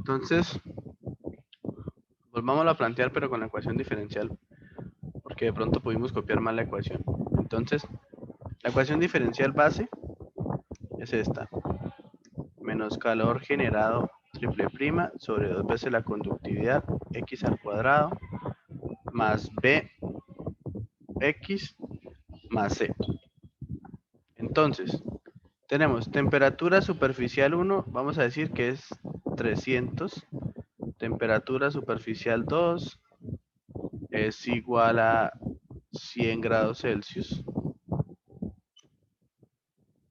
Entonces, volvámoslo a plantear, pero con la ecuación diferencial, porque de pronto pudimos copiar mal la ecuación. Entonces, la ecuación diferencial base es esta. Menos calor generado triple prima sobre 2 veces la conductividad x al cuadrado más bx más c. Entonces, tenemos temperatura superficial 1, vamos a decir que es 300. Temperatura superficial 2 es igual a 100 grados Celsius.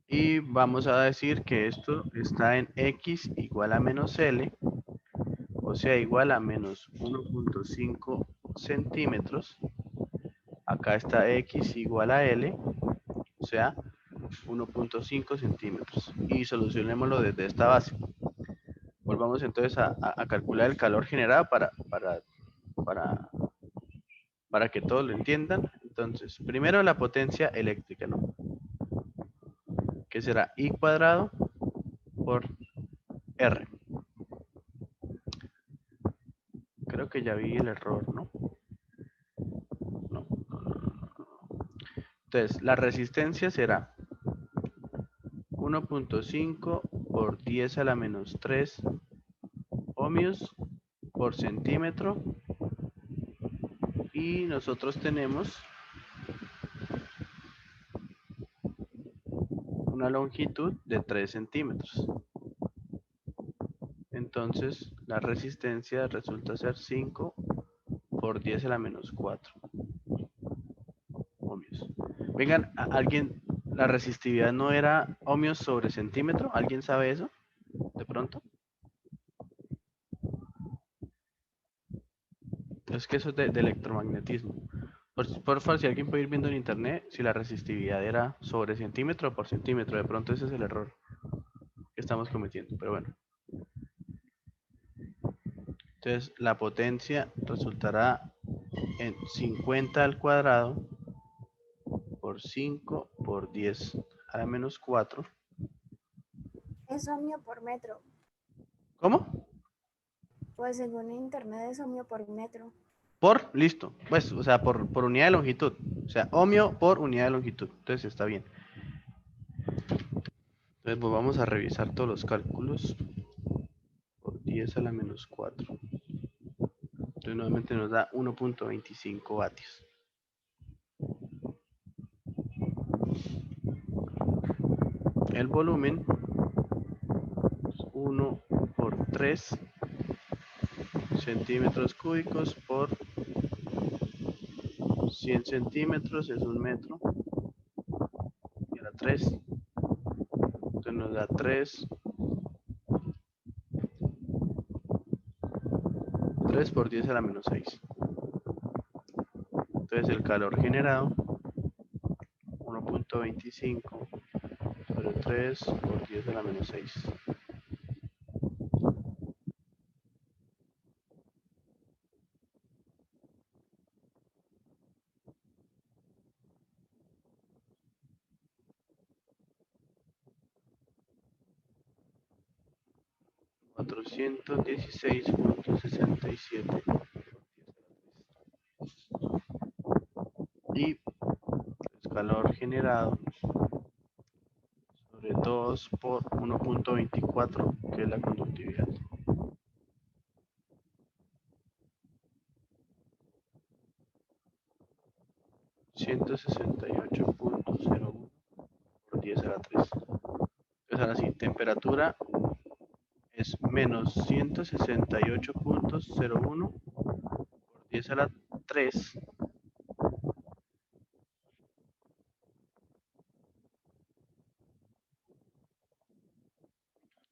Y vamos a decir que esto está en x igual a menos L, o sea, igual a menos 1.5 centímetros. Acá está x igual a L, o sea, 1.5 centímetros. Y solucionémoslo desde esta base. Volvamos entonces a calcular el calor generado para que todos lo entiendan. Entonces, primero la potencia eléctrica, ¿no? Que será I cuadrado por R. Creo que ya vi el error, ¿no? No. Entonces, la resistencia será 1.5 por 10 a la menos 3 ohmios por centímetro. Y nosotros tenemos una longitud de 3 centímetros. Entonces, la resistencia resulta ser 5 por 10 a la menos 4 ohmios. Vengan, ¿alguien, la resistividad no era ohmios sobre centímetro? ¿Alguien sabe eso? De pronto. Es que eso es de electromagnetismo. Por favor, si alguien puede ir viendo en internet si la resistividad era sobre centímetro o por centímetro. De pronto ese es el error que estamos cometiendo. Pero bueno. Entonces, la potencia resultará en 50 al cuadrado por 5 por 10 a la menos 4. Es ohmio por metro. ¿Cómo? Pues según internet es ohmio por metro. Listo. Pues, o sea, por unidad de longitud. O sea, ohmio por unidad de longitud. Entonces está bien. Entonces, pues vamos a revisar todos los cálculos por 10 a la menos 4. Entonces, nuevamente nos da 1.25 vatios. El volumen es 1 por 3 centímetros cúbicos por 100 centímetros es un metro. Y era 3. Entonces nos da 3 por 10 a la menos 6. Entonces el calor generado 1.25 sobre 3 por 10 a la menos 6. Cuatrocientos dieciséis punto sesenta y siete y el calor generado sobre 2 por 1.24, que es la conductividad. Ciento sesenta y ocho punto cero uno por 10 a la 3. Entonces ahora sí, temperatura es menos 168.01 por 10 a la 3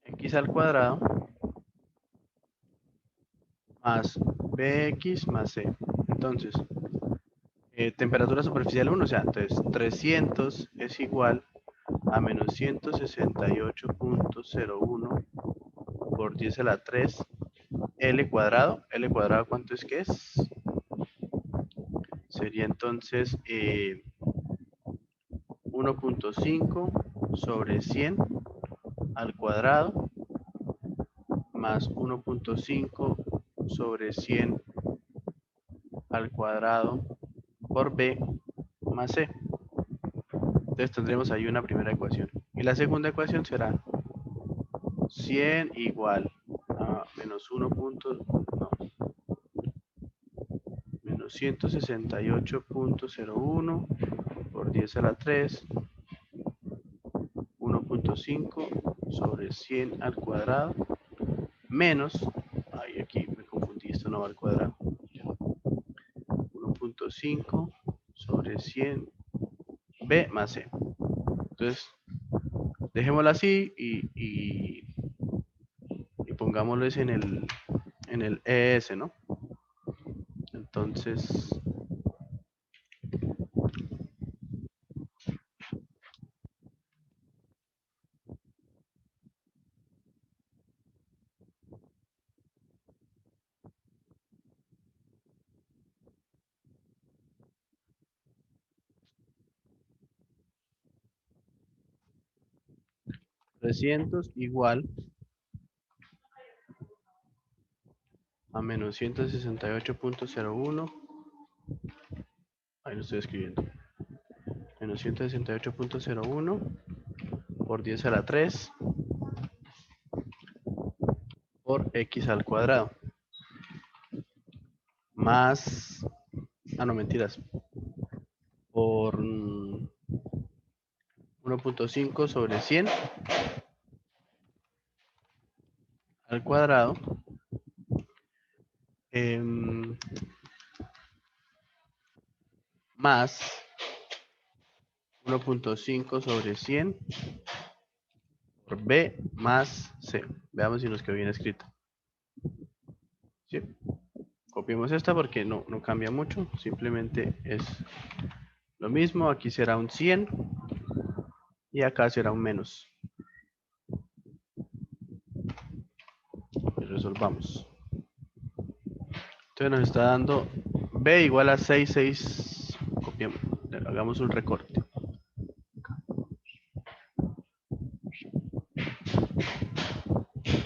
x al cuadrado más bx más c. Entonces, temperatura superficial 1, o sea, entonces 300 es igual a menos 168.01 por 10 a la 3 L cuadrado. L cuadrado, ¿cuánto es que es? Sería entonces 1.5 sobre 100 al cuadrado más 1.5 sobre 100 al cuadrado por b más c. Entonces tendremos ahí una primera ecuación. Y la segunda ecuación será 100 igual a menos 1. No, menos 168.01 por 10 a la 3, 1.5 sobre 100 al cuadrado, menos, ay, aquí me confundí, esto no va al cuadrado, 1.5 sobre 100 b más c. Entonces, dejémoslo así y pongámoslo en el ES, ¿no? Entonces, 300 igual a menos 168.01, ahí lo estoy escribiendo, menos 168.01 por 10 a la 3 por x al cuadrado, más, no mentiras, por 1.5 sobre 100 al cuadrado, más 1.5 sobre 100 por b más c. Veamos si nos quedó bien escrito. ¿Sí? Copiemos esta porque no cambia mucho, simplemente es lo mismo. Aquí será un 100 y acá será un menos. Y resolvamos. Entonces nos está dando b igual a 6, copiemos, hagamos un recorte.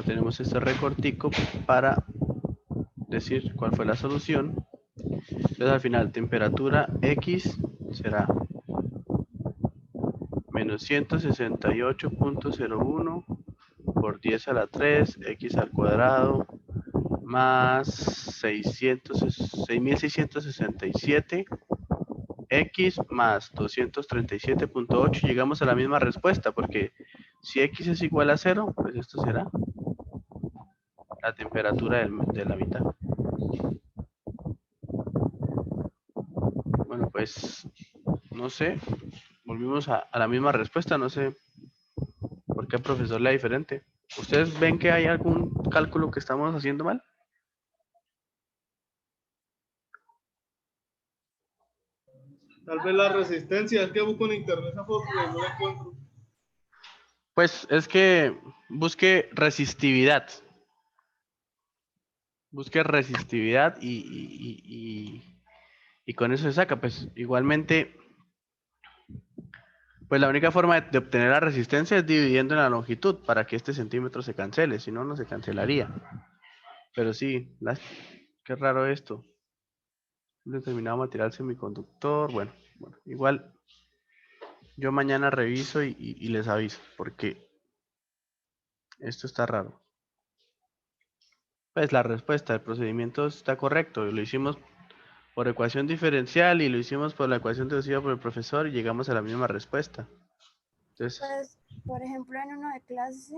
Tenemos este recortico para decir cuál fue la solución. Entonces al final temperatura x será menos 168.01 por 10 a la 3 x al cuadrado más 6.667 x más 237.8. Llegamos a la misma respuesta porque si x es igual a 0, pues esto será la temperatura de la mitad. Bueno, pues no sé, volvimos a la misma respuesta, no sé por qué el profesor lea diferente. ¿Ustedes ven que hay algún cálculo que estamos haciendo mal? Tal vez la resistencia, es que busco en internet esa foto y no la encuentro. Pues es que busque resistividad. Busque resistividad y con eso se saca. Pues igualmente, pues la única forma de obtener la resistencia es dividiendo en la longitud para que este centímetro se cancele, si no, no se cancelaría. Pero sí, qué raro esto. Un determinado material semiconductor, bueno, igual yo mañana reviso y les aviso, porque esto está raro. Pues la respuesta, el procedimiento está correcto, lo hicimos por ecuación diferencial y lo hicimos por la ecuación deducida por el profesor y llegamos a la misma respuesta. Entonces, Pues, por ejemplo, en uno de clase,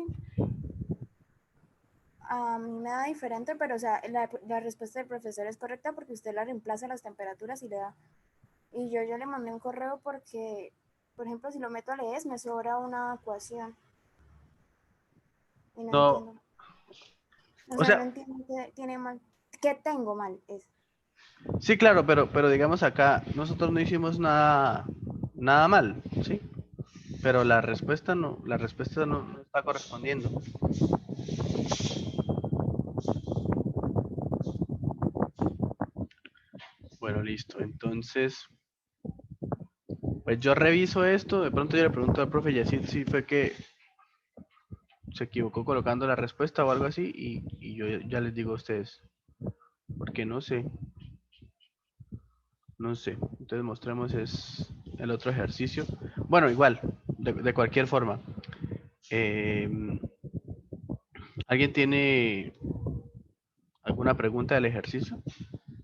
a mí me da diferente, pero o sea, la respuesta del profesor es correcta porque usted la reemplaza las temperaturas y le da. Y yo le mandé un correo porque, por ejemplo, si lo meto a leer, me sobra una ecuación. Y no no, entiendo. O o sea, no sea, entiendo qué tiene mal. ¿Qué tengo mal? Es. sí, claro, pero digamos acá, nosotros no hicimos nada mal, ¿sí? Pero la respuesta no está correspondiendo. Bueno, listo. Entonces, pues yo reviso esto. De pronto yo le pregunto al profe Yacid si fue que se equivocó colocando la respuesta o algo así y yo ya les digo a ustedes. Porque no sé. No sé. Entonces mostremos es el otro ejercicio. Bueno, igual, de cualquier forma. Eh, ¿Alguien tiene alguna pregunta del ejercicio?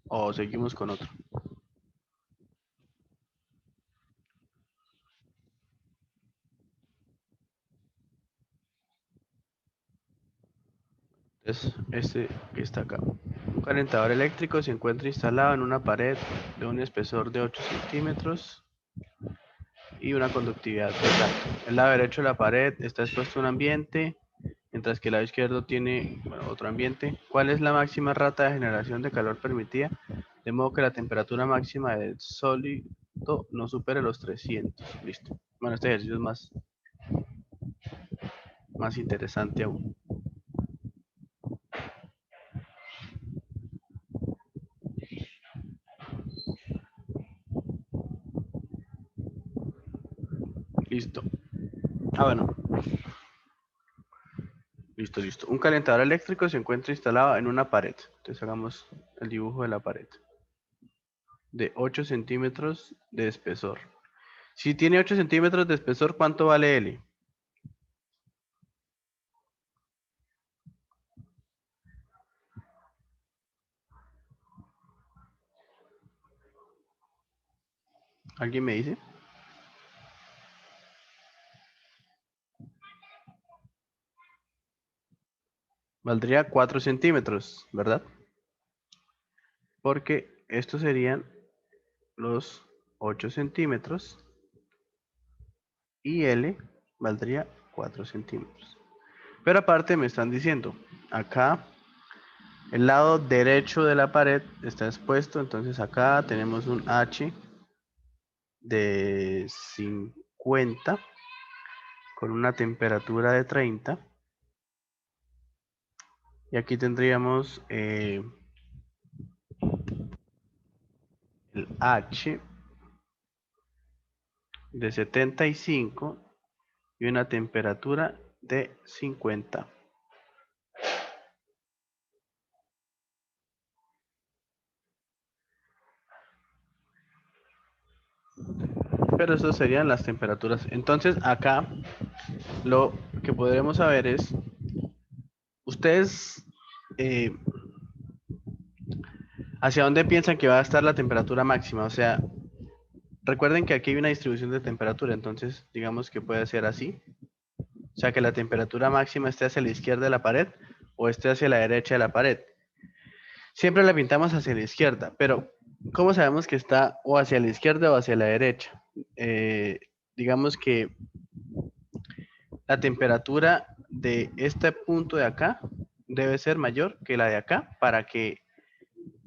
¿O seguimos con otro? Entonces, este que está acá. Un calentador eléctrico se encuentra instalado en una pared de un espesor de 8 centímetros y una conductividad de tanto. El lado derecho de la pared está expuesto a un ambiente, mientras que el lado izquierdo tiene otro ambiente. ¿Cuál es la máxima rata de generación de calor permitida? De modo que la temperatura máxima del sólido no supere los 300. Listo. Bueno, este ejercicio es más interesante aún. Listo. Ah, bueno. Listo, listo. Un calentador eléctrico se encuentra instalado en una pared. Entonces hagamos el dibujo de la pared. De 8 centímetros de espesor. Si tiene 8 centímetros de espesor, ¿cuánto vale L? ¿Alguien me dice? Valdría 4 centímetros, ¿verdad? Porque estos serían los 8 centímetros y L valdría 4 centímetros. Pero aparte me están diciendo, acá el lado derecho de la pared está expuesto, entonces acá tenemos un H de 50 con una temperatura de 30 y aquí tendríamos el H de 75 y una temperatura de 50. Pero estas serían las temperaturas. Entonces acá lo que podremos saber es, ustedes eh, hacia dónde piensan que va a estar la temperatura máxima. O sea, recuerden que aquí hay una distribución de temperatura, entonces digamos que puede ser así. O sea, que la temperatura máxima esté hacia la izquierda de la pared o esté hacia la derecha de la pared. Siempre la pintamos hacia la izquierda, pero ¿cómo sabemos que está o hacia la izquierda o hacia la derecha? Digamos que la temperatura de este punto de acá debe ser mayor que la de acá para que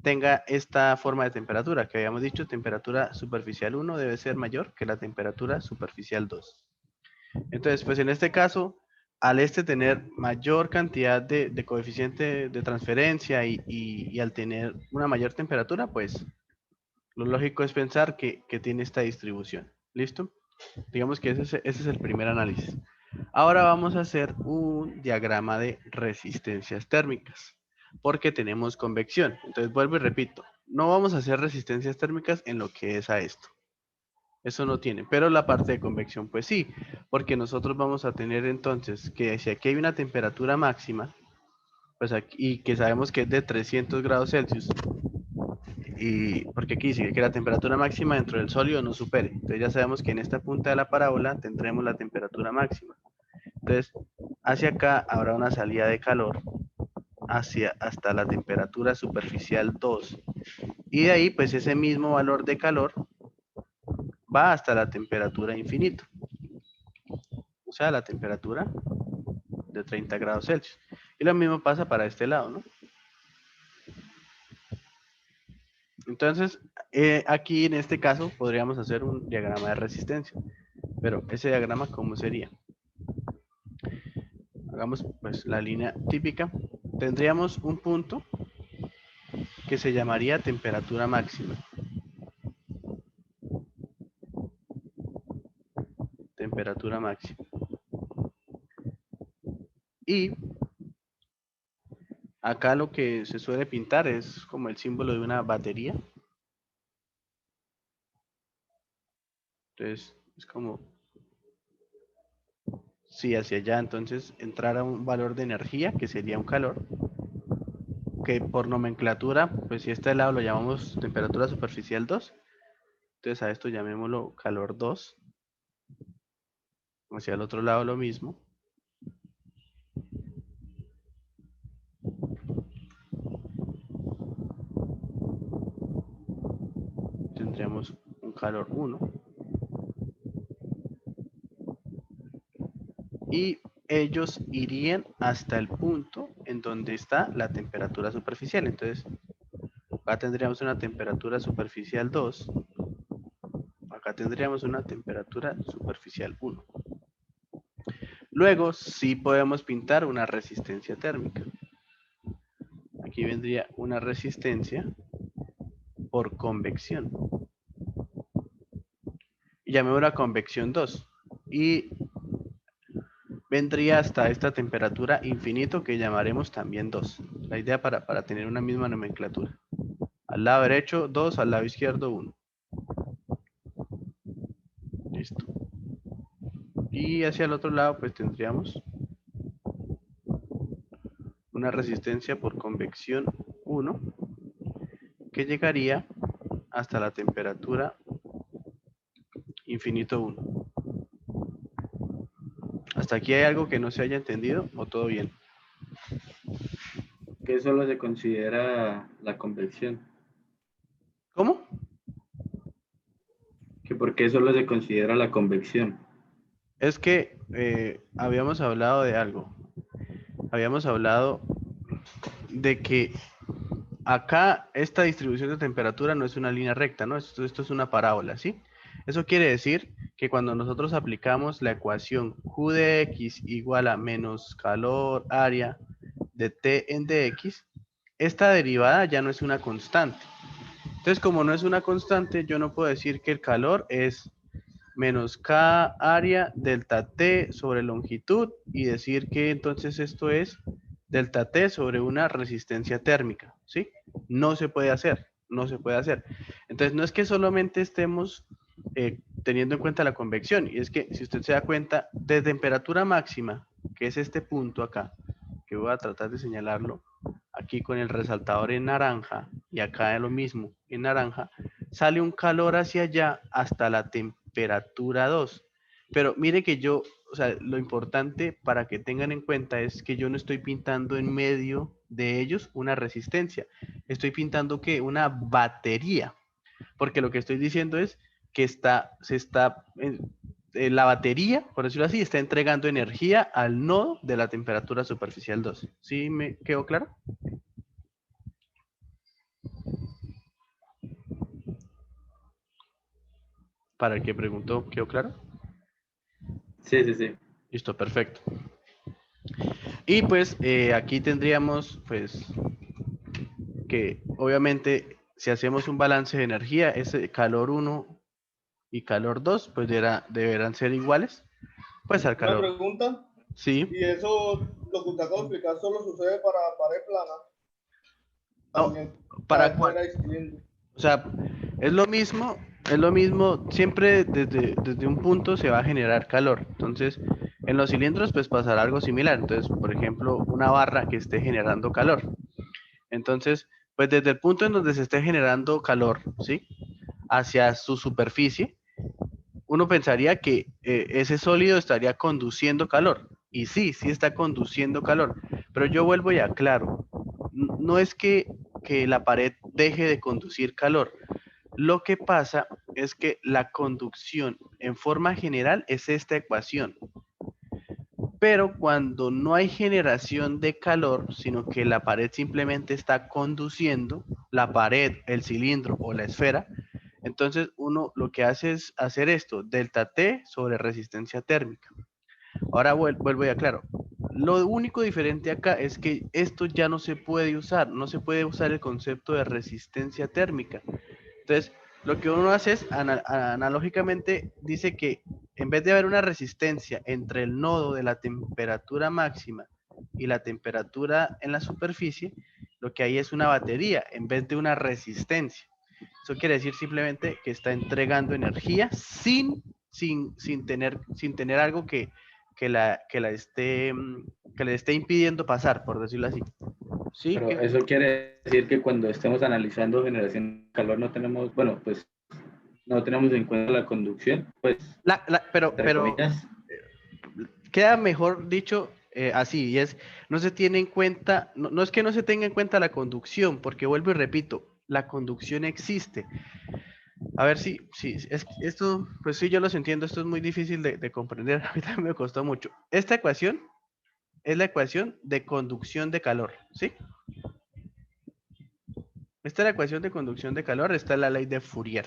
tenga esta forma de temperatura, que habíamos dicho, temperatura superficial 1 debe ser mayor que la temperatura superficial 2. Entonces, pues en este caso, al tener mayor cantidad de coeficiente de transferencia y al tener una mayor temperatura, pues lo lógico es pensar que tiene esta distribución. ¿Listo? Digamos que ese es el primer análisis. Ahora vamos a hacer un diagrama de resistencias térmicas, porque tenemos convección. Entonces vuelvo y repito, no vamos a hacer resistencias térmicas en lo que es a esto. Eso no tiene, pero la parte de convección pues sí, porque nosotros vamos a tener entonces que si aquí hay una temperatura máxima, pues aquí, y que sabemos que es de 300 grados Celsius, y porque aquí dice que la temperatura máxima dentro del sólido no supere. Entonces ya sabemos que en esta punta de la parábola tendremos la temperatura máxima. Entonces, hacia acá habrá una salida de calor hasta la temperatura superficial 2. Y de ahí, pues ese mismo valor de calor va hasta la temperatura infinito. O sea, la temperatura de 30 grados Celsius. Y lo mismo pasa para este lado, ¿no? Entonces, aquí en este caso podríamos hacer un diagrama de resistencia. Pero ese diagrama, ¿cómo sería? Hagamos pues la línea típica. Tendríamos un punto que se llamaría temperatura máxima. Temperatura máxima. Y acá lo que se suele pintar es como el símbolo de una batería. Entonces, es como si hacia allá entonces entrara un valor de energía, que sería un calor, que por nomenclatura, pues si este lado lo llamamos temperatura superficial 2, entonces a esto llamémoslo calor 2, hacia el otro lado lo mismo. Tendríamos un calor 1. Y ellos irían hasta el punto en donde está la temperatura superficial. Entonces, acá tendríamos una temperatura superficial 2. Acá tendríamos una temperatura superficial 1. Luego, sí podemos pintar una resistencia térmica. Aquí vendría una resistencia por convección. Y llamémosla convección 2. Y vendría hasta esta temperatura infinito que llamaremos también 2. La idea para tener una misma nomenclatura. Al lado derecho 2, al lado izquierdo 1. Listo. Y hacia el otro lado pues tendríamos una resistencia por convección 1 que llegaría hasta la temperatura infinito 1. ¿Hasta aquí hay algo que no se haya entendido o todo bien? Que solo se considera la convección. ¿Cómo? Que por qué solo se considera la convección. Es que habíamos hablado de algo. Habíamos hablado de que acá esta distribución de temperatura no es una línea recta, ¿no? Esto es una parábola, ¿sí? Eso quiere decir que cuando nosotros aplicamos la ecuación Q de X igual a menos calor área de T en dx, esta derivada ya no es una constante. Entonces, como no es una constante, yo no puedo decir que el calor es menos K área delta T sobre longitud y decir que entonces esto es delta T sobre una resistencia térmica, ¿sí? No se puede hacer, no se puede hacer. Entonces, no es que solamente estemos teniendo en cuenta la convección, y es que si usted se da cuenta, de temperatura máxima, que es este punto acá, que voy a tratar de señalarlo, aquí con el resaltador en naranja, y acá lo mismo en naranja, sale un calor hacia allá hasta la temperatura 2. Pero mire que yo, o sea, lo importante para que tengan en cuenta es que yo no estoy pintando en medio de ellos una resistencia. Estoy pintando que una batería. Porque lo que estoy diciendo es que la batería, por decirlo así, está entregando energía al nodo de la temperatura superficial 2. ¿Sí me quedó claro? Para el que preguntó, ¿quedó claro? Sí, sí, sí. Listo, perfecto. Y pues aquí tendríamos pues que obviamente si hacemos un balance de energía, ese calor 1 y calor 2 pues deberán ser iguales pues al Una calor. pregunta, Sí. y eso, lo que usted acaba de explicar, solo sucede para pared plana. No, También ¿para para cuál? esfera y cilindro. O sea, es lo mismo, siempre desde un punto se va a generar calor. Entonces, en los cilindros pues pasará algo similar. Entonces, por ejemplo, una barra que esté generando calor. Entonces, pues desde el punto en donde se esté generando calor, ¿sí? Hacia su superficie, uno pensaría que ese sólido estaría conduciendo calor. Y sí, sí está conduciendo calor. Pero yo vuelvo y aclaro. No es que la pared deje de conducir calor. Lo que pasa es que la conducción en forma general es esta ecuación. Pero cuando no hay generación de calor, sino que la pared simplemente está conduciendo, la pared, el cilindro o la esfera, entonces uno lo que hace es hacer esto, delta T sobre resistencia térmica. Ahora vuelvo y aclaro. Lo único diferente acá es que esto ya no se puede usar, no se puede usar el concepto de resistencia térmica. Entonces, lo que uno hace es, analógicamente, dice que en vez de haber una resistencia entre el nodo de la temperatura máxima y la temperatura en la superficie, lo que hay es una batería en vez de una resistencia. Eso quiere decir simplemente que está entregando energía sin tener algo que le esté impidiendo pasar, por decirlo así. Sí, Pero eso quiere decir que cuando estemos analizando generación de calor no tenemos, bueno, pues no tenemos en cuenta la conducción, pues, pero entre comillas. queda mejor dicho así, y es, no se tiene en cuenta, no es que no se tenga en cuenta la conducción, porque vuelvo y repito, la conducción existe. A ver si esto, pues sí, yo los entiendo, esto es muy difícil de comprender, a mí también me costó mucho. Esta ecuación es la ecuación de conducción de calor, ¿sí? Esta es la ecuación de conducción de calor, está la ley de Fourier.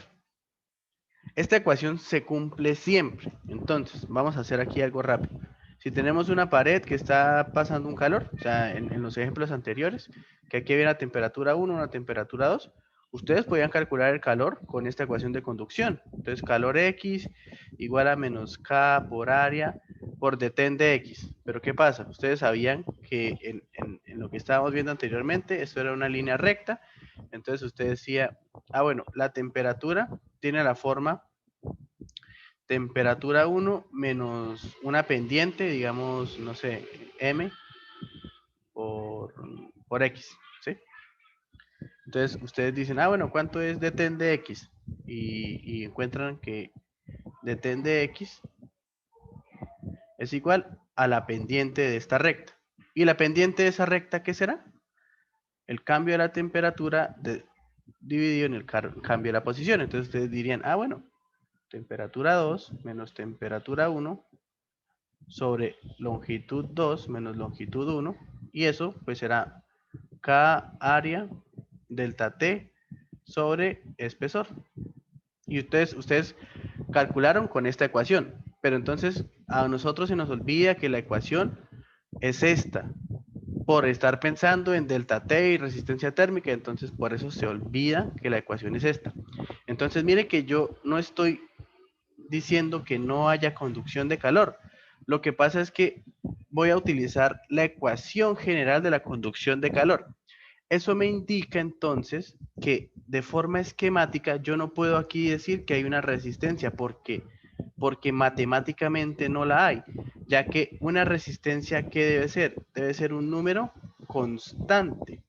Esta ecuación se cumple siempre. Entonces, vamos a hacer aquí algo rápido. Si tenemos una pared que está pasando un calor, o sea, en los ejemplos anteriores, que aquí había una temperatura 1, una temperatura 2, ustedes podían calcular el calor con esta ecuación de conducción. Entonces, calor X igual a menos K por área por detén de X. Pero ¿qué pasa? Ustedes sabían que en lo que estábamos viendo anteriormente, esto era una línea recta. Entonces, usted decía, bueno, la temperatura tiene la forma temperatura 1 menos una pendiente, digamos, no sé, M por X, ¿sí? Entonces, ustedes dicen, bueno, ¿cuánto es detén de X? Y encuentran que detén de X es igual a la pendiente de esta recta. ¿Y la pendiente de esa recta qué será? El cambio de la temperatura dividido en el cambio de la posición. Entonces, ustedes dirían, bueno, temperatura 2 menos temperatura 1 sobre longitud 2 menos longitud 1, y eso pues será K área delta T sobre espesor. Y ustedes calcularon con esta ecuación, pero entonces a nosotros se nos olvida que la ecuación es esta, por estar pensando en delta T y resistencia térmica, entonces por eso se olvida que la ecuación es esta. Entonces mire que yo no estoy diciendo que no haya conducción de calor. Lo que pasa es que voy a utilizar la ecuación general de la conducción de calor. Eso me indica entonces que de forma esquemática yo no puedo aquí decir que hay una resistencia porque matemáticamente no la hay, ya que una resistencia ¿qué debe ser? Debe ser un número constante.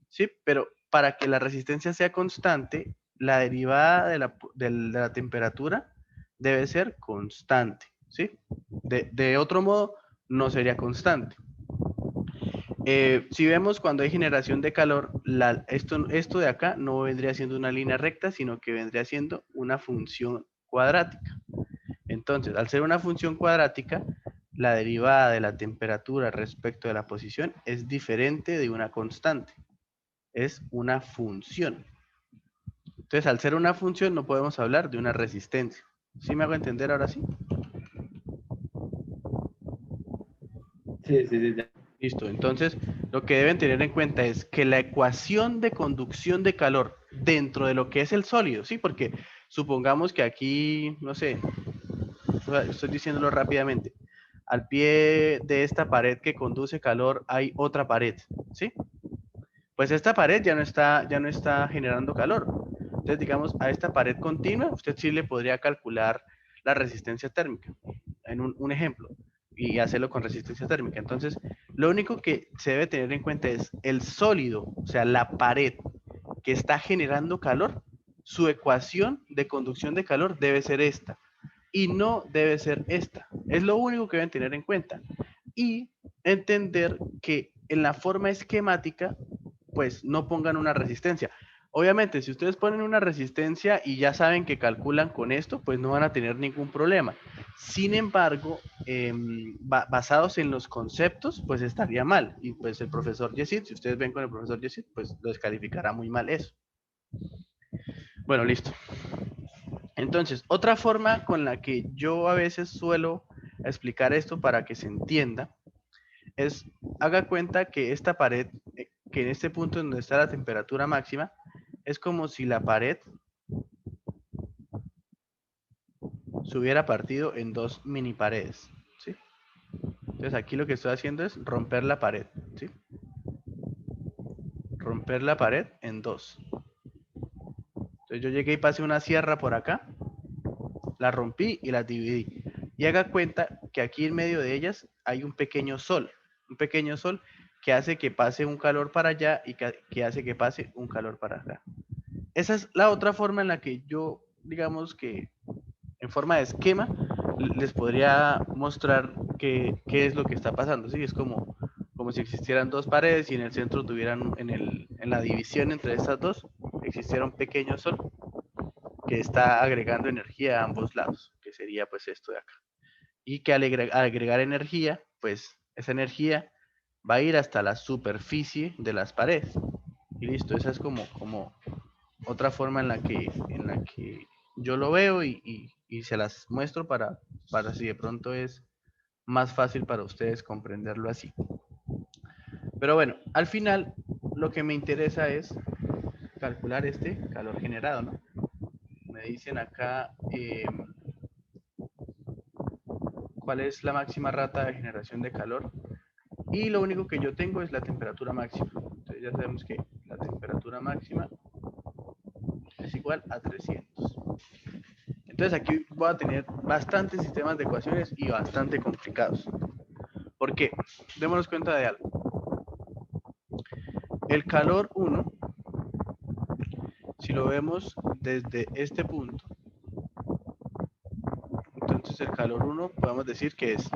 ¿Sí? Pero para que la resistencia sea constante, la derivada de la temperatura debe ser constante, ¿sí? De otro modo, no sería constante. Si vemos cuando hay generación de calor, esto de acá no vendría siendo una línea recta, sino que vendría siendo una función cuadrática. Entonces, al ser una función cuadrática, la derivada de la temperatura respecto de la posición es diferente de una constante. Es una función. Entonces, al ser una función, no podemos hablar de una resistencia. ¿Sí me hago entender ahora sí? Sí. Ya. Listo. Entonces, lo que deben tener en cuenta es que la ecuación de conducción de calor dentro de lo que es el sólido, ¿sí? Porque supongamos que aquí, no sé, estoy diciéndolo rápidamente, al pie de esta pared que conduce calor hay otra pared, ¿sí? Pues esta pared ya no está generando calor. Entonces, digamos, a esta pared continua, usted sí le podría calcular la resistencia térmica, en un ejemplo, y hacerlo con resistencia térmica. Entonces, lo único que se debe tener en cuenta es el sólido, o sea, la pared que está generando calor, su ecuación de conducción de calor debe ser esta, y no debe ser esta. Es lo único que deben tener en cuenta. Y entender que en la forma esquemática pues no pongan una resistencia. Obviamente, si ustedes ponen una resistencia y ya saben que calculan con esto, pues no van a tener ningún problema. Sin embargo, basados en los conceptos, pues estaría mal. Y pues el profesor Yesid, si ustedes ven con el profesor Yesid, pues lo descalificará muy mal eso. Bueno, listo. Entonces, otra forma con la que yo a veces suelo explicar esto para que se entienda es, haga cuenta que esta pared, que en este punto donde está la temperatura máxima, es como si la pared se hubiera partido en dos mini paredes, ¿sí? Entonces Entonces aquí lo que estoy haciendo es romper la pared, ¿sí? Romper la pared en dos. Entonces yo llegué y pasé una sierra por acá, la rompí y las dividí. Y haga cuenta que aquí en medio de ellas hay un pequeño sol que hace que pase un calor para allá y que hace que pase un calor para acá. Esa es la otra forma en la que yo, digamos que en forma de esquema, les podría mostrar qué es lo que está pasando. ¿Sí? Es como si existieran dos paredes y en el centro tuvieran, en la división entre estas dos, existiera un pequeño sol que está agregando energía a ambos lados, que sería pues esto de acá. Y que al agregar energía, pues esa energía va a ir hasta la superficie de las paredes. Y listo, esa es como otra forma en la que yo lo veo y se las muestro para si de pronto es más fácil para ustedes comprenderlo así. Pero bueno, al final lo que me interesa es calcular este calor generado, ¿no? Me dicen acá cuál es la máxima rata de generación de calor y lo único que yo tengo es la temperatura máxima. Entonces ya sabemos que la temperatura máxima es igual a 300. Entonces aquí voy a tener bastantes sistemas de ecuaciones y bastante complicados. ¿Por qué? Démonos cuenta de algo. El calor 1, si lo vemos desde este punto, entonces el calor 1 podemos decir que es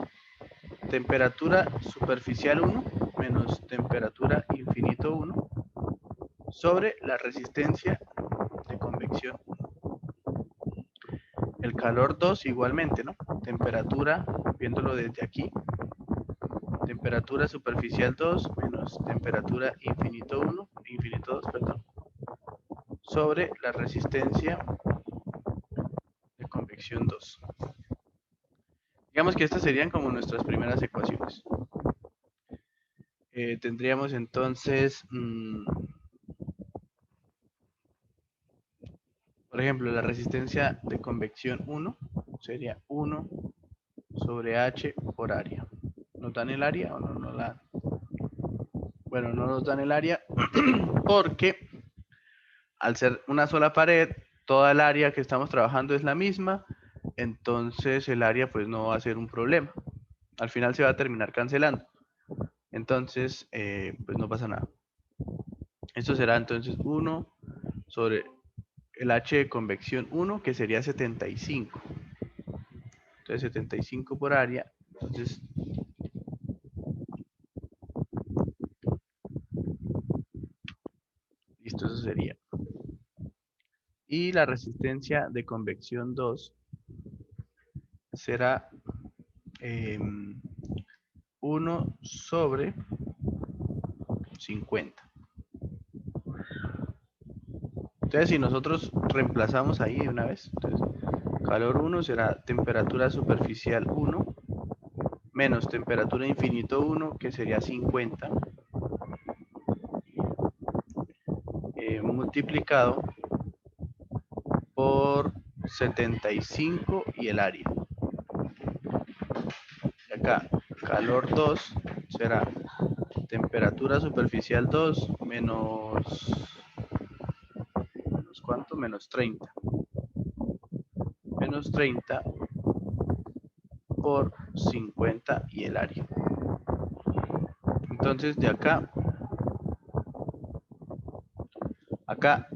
temperatura superficial 1 menos temperatura infinito 1 sobre la resistencia de convección 1. El calor 2 igualmente, ¿no? Temperatura, viéndolo desde aquí, temperatura superficial 2 menos temperatura infinito 2, perdón, sobre la resistencia de convección 2. Digamos que estas serían como nuestras primeras ecuaciones. Tendríamos entonces, por ejemplo, la resistencia de convección 1 sería 1 sobre H por área. ¿Nos dan el área o no nos la dan? Bueno, no nos dan el área porque al ser una sola pared, toda el área que estamos trabajando es la misma, entonces el área pues no va a ser un problema. Al final se va a terminar cancelando. Entonces, pues no pasa nada. Esto será entonces 1 sobre el H de convección 1, que sería 75. Entonces 75 por área. Entonces, listo, eso sería. Y la resistencia de convección 2 será 1 sobre 50. Entonces, si nosotros reemplazamos ahí de una vez, entonces, calor 1 será temperatura superficial 1 menos temperatura infinito 1, que sería 50, multiplicado por 75 y el área. Y acá, calor 2 será temperatura superficial 2 menos ¿cuánto? Menos 30. Menos 30 por 50 y el área. Entonces de acá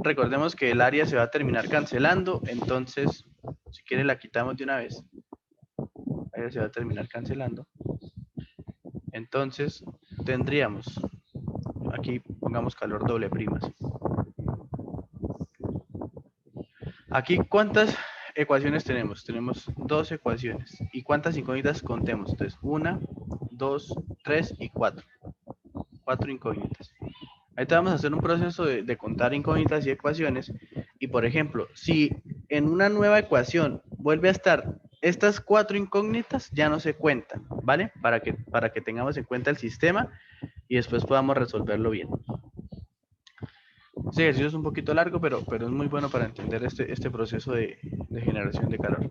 recordemos que el área se va a terminar cancelando, entonces si quiere la quitamos de una vez. El área se va a terminar cancelando. Entonces tendríamos, aquí pongamos calor doble primas. Aquí, ¿cuántas ecuaciones tenemos? Tenemos 2 ecuaciones. ¿Y cuántas incógnitas contemos? Entonces, 1, 2, 3 y 4. 4 incógnitas. Ahorita vamos a hacer un proceso de contar incógnitas y ecuaciones. Y, por ejemplo, si en una nueva ecuación vuelve a estar estas 4 incógnitas, ya no se cuentan, ¿vale? Para que tengamos en cuenta el sistema y después podamos resolverlo bien. Este ejercicio es un poquito largo, pero es muy bueno para entender este proceso de generación de calor.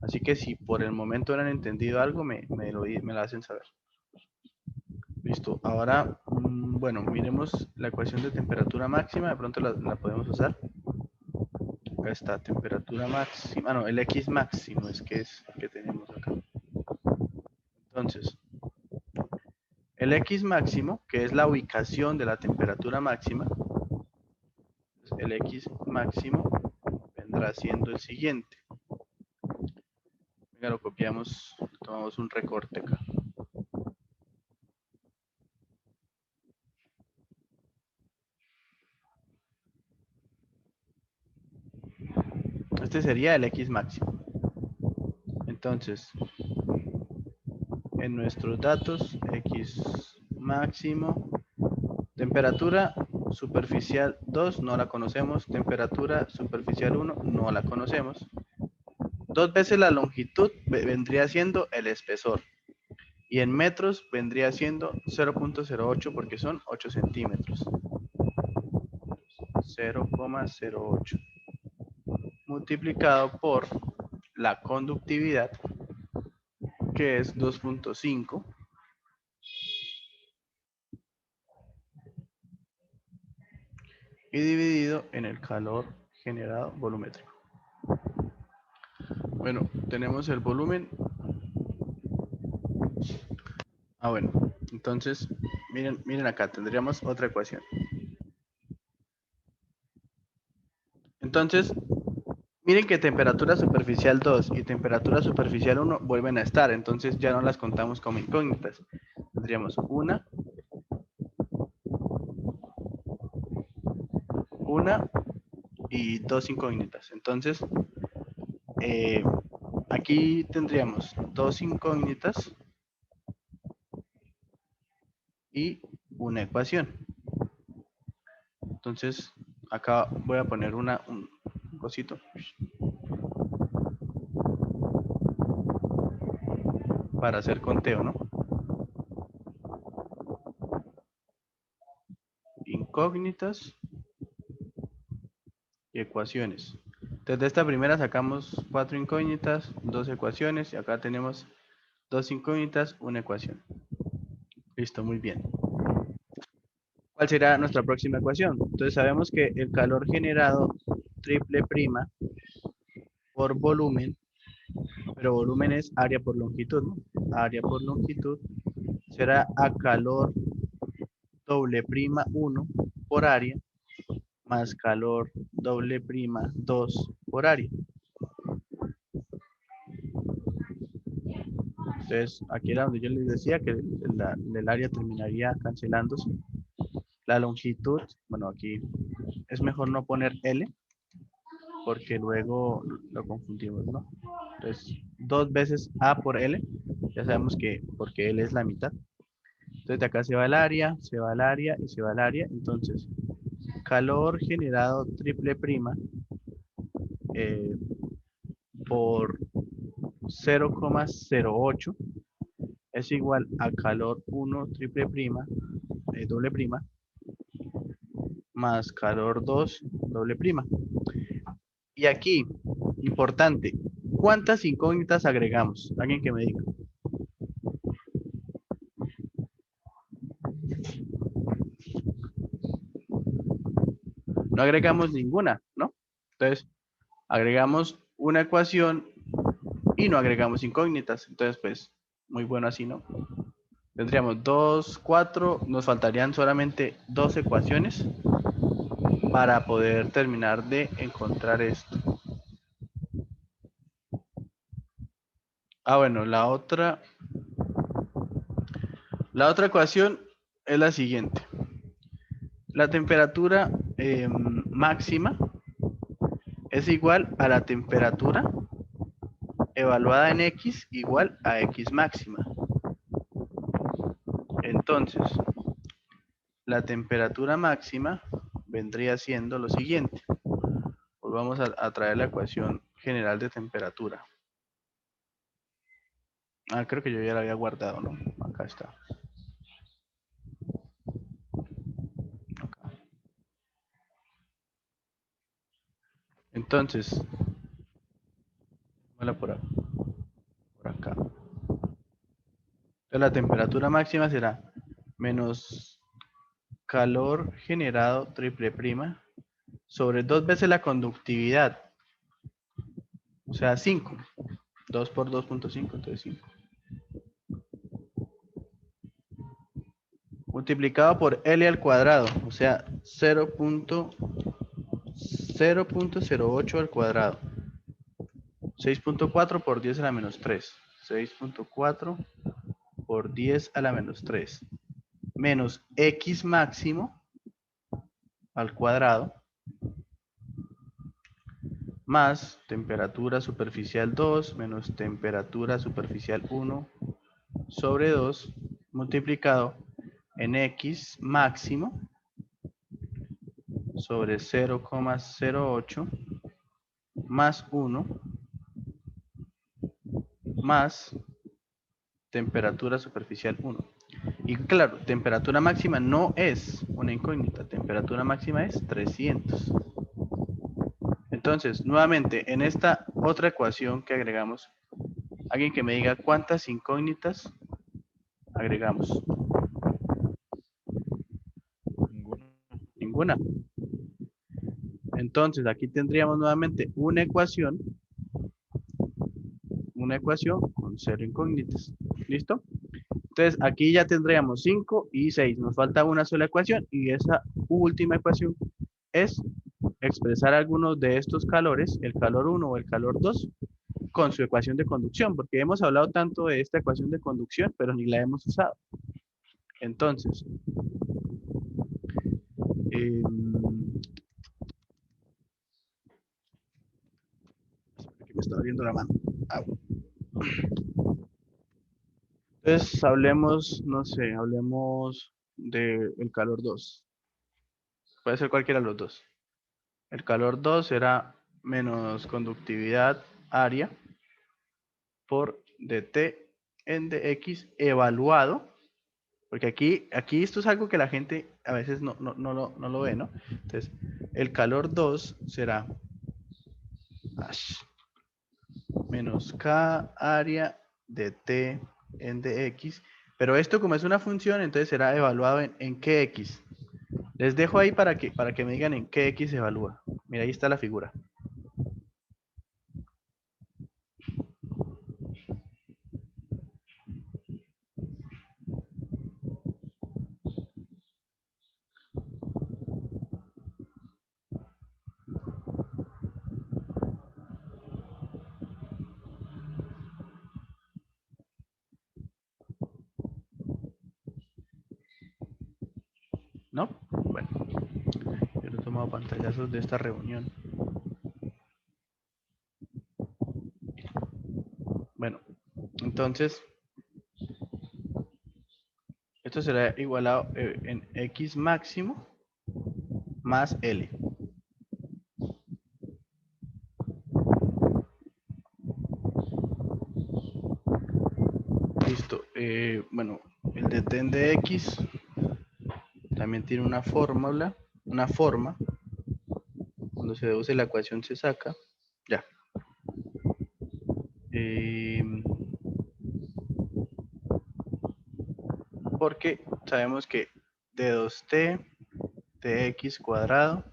Así que si por el momento no han entendido algo, me lo hacen saber. Listo. Ahora, bueno, miremos la ecuación de temperatura máxima. De pronto la podemos usar. Acá está, temperatura máxima. No, el X máximo es que tenemos acá. Entonces, el X máximo, que es la ubicación de la temperatura máxima, el X máximo vendrá siendo el siguiente. Venga, lo copiamos, tomamos un recorte acá. Este sería el X máximo. Entonces, en nuestros datos, X máximo, temperatura superficial 2 no la conocemos, temperatura superficial 1 no la conocemos. 2 veces la longitud vendría siendo el espesor. Y en metros vendría siendo 0.08 porque son 8 centímetros. 0,08 multiplicado por la conductividad, que es 2.5, y dividido en el calor generado volumétrico. Bueno, tenemos el volumen. Bueno, entonces miren acá, tendríamos otra ecuación. Entonces, miren que temperatura superficial 2 y temperatura superficial 1 vuelven a estar, entonces ya no las contamos como incógnitas. Tendríamos una y dos incógnitas. Entonces, aquí tendríamos dos incógnitas y una ecuación. Entonces, acá voy a poner un cosito. Para hacer conteo, ¿no? Incógnitas y ecuaciones. Entonces, de esta primera sacamos 4 incógnitas, 2 ecuaciones, y acá tenemos 2 incógnitas, una ecuación. Listo, muy bien. ¿Cuál será nuestra próxima ecuación? Entonces sabemos que el calor generado triple prima por volumen, pero volumen es área por longitud, ¿no? Área por longitud será a calor doble prima 1 por área más calor doble prima 2 por área. Entonces aquí era donde yo les decía que el área terminaría cancelándose. La longitud, bueno, aquí es mejor no poner L porque luego lo confundimos, ¿no? Entonces, 2 veces A por L, ya sabemos que porque L es la mitad. Entonces de acá se va el área, se va el área y se va el área. Entonces, calor generado triple prima por 0,08 es igual a calor 1 triple prima, doble prima, más calor 2 doble prima. Y aquí, importante, ¿cuántas incógnitas agregamos? Alguien que me diga. No agregamos ninguna, ¿no? Entonces, agregamos una ecuación y no agregamos incógnitas. Entonces, pues, muy bueno así, ¿no? Tendríamos 2, 4, nos faltarían solamente 2 ecuaciones para poder terminar de encontrar esto. Bueno, la otra ecuación es la siguiente. La temperatura máxima es igual a la temperatura evaluada en X igual a X máxima. Entonces, la temperatura máxima vendría siendo lo siguiente. Volvamos a traer la ecuación general de temperatura. Creo que yo ya la había guardado, ¿no? Acá está. Acá. Entonces, por acá. Entonces, la temperatura máxima será menos calor generado triple prima sobre 2 veces la conductividad. O sea, 5. 2 por 2.5, entonces 5. Multiplicado por L al cuadrado, o sea, 0.08 al cuadrado. 6.4 por 10 a la menos 3. 6.4 por 10 a la menos 3. Menos X máximo al cuadrado. Más temperatura superficial 2 menos temperatura superficial 1 sobre 2 multiplicado en X máximo sobre 0,08 más 1 más temperatura superficial 1. Y claro, temperatura máxima no es una incógnita, temperatura máxima es 300. Entonces, nuevamente, en esta otra ecuación que agregamos, alguien que me diga cuántas incógnitas agregamos. Ninguna. Entonces, aquí tendríamos nuevamente una ecuación con 0 incógnitas. ¿Listo? Entonces, aquí ya tendríamos 5 y 6. Nos falta una sola ecuación y esa última ecuación es expresar algunos de estos calores, el calor 1 o el calor 2, con su ecuación de conducción, porque hemos hablado tanto de esta ecuación de conducción, pero ni la hemos usado. Entonces, que me está abriendo la mano. Entonces, hablemos, no sé, hablemos del calor 2. Puede ser cualquiera de los dos. El calor 2 será menos conductividad área por dt en dx evaluado, porque aquí esto es algo que la gente a veces no lo ve, ¿no? Entonces, el calor 2 será menos k área de t en dx, pero esto como es una función, entonces será evaluado en qué x. Les dejo ahí para que me digan en qué x se evalúa. Mira, ahí está la figura. ¿No? Bueno, yo no he tomado pantallazos de esta reunión. Bueno, entonces, esto será igualado en x máximo más L. Listo. Bueno, el de ten de x también tiene una fórmula, una forma. Cuando se deduce la ecuación se saca. Ya. Porque sabemos que de 2t de x cuadrado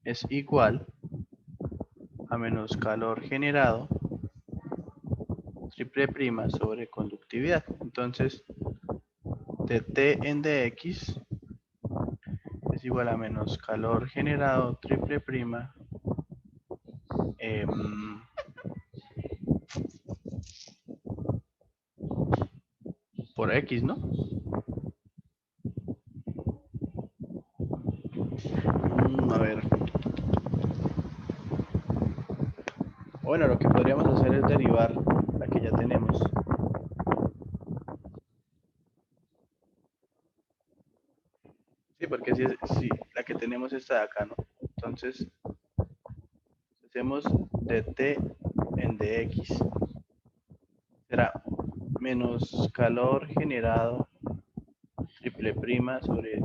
es igual a menos calor generado triple prima sobre conductividad. Entonces, dt en dx es igual a menos calor generado triple prima por x, ¿no? A ver. Bueno, lo que podríamos hacer es derivar la que ya tenemos. Sí, porque si la que tenemos está de acá, ¿no? Entonces, hacemos dt en dx. Será menos calor generado triple prima sobre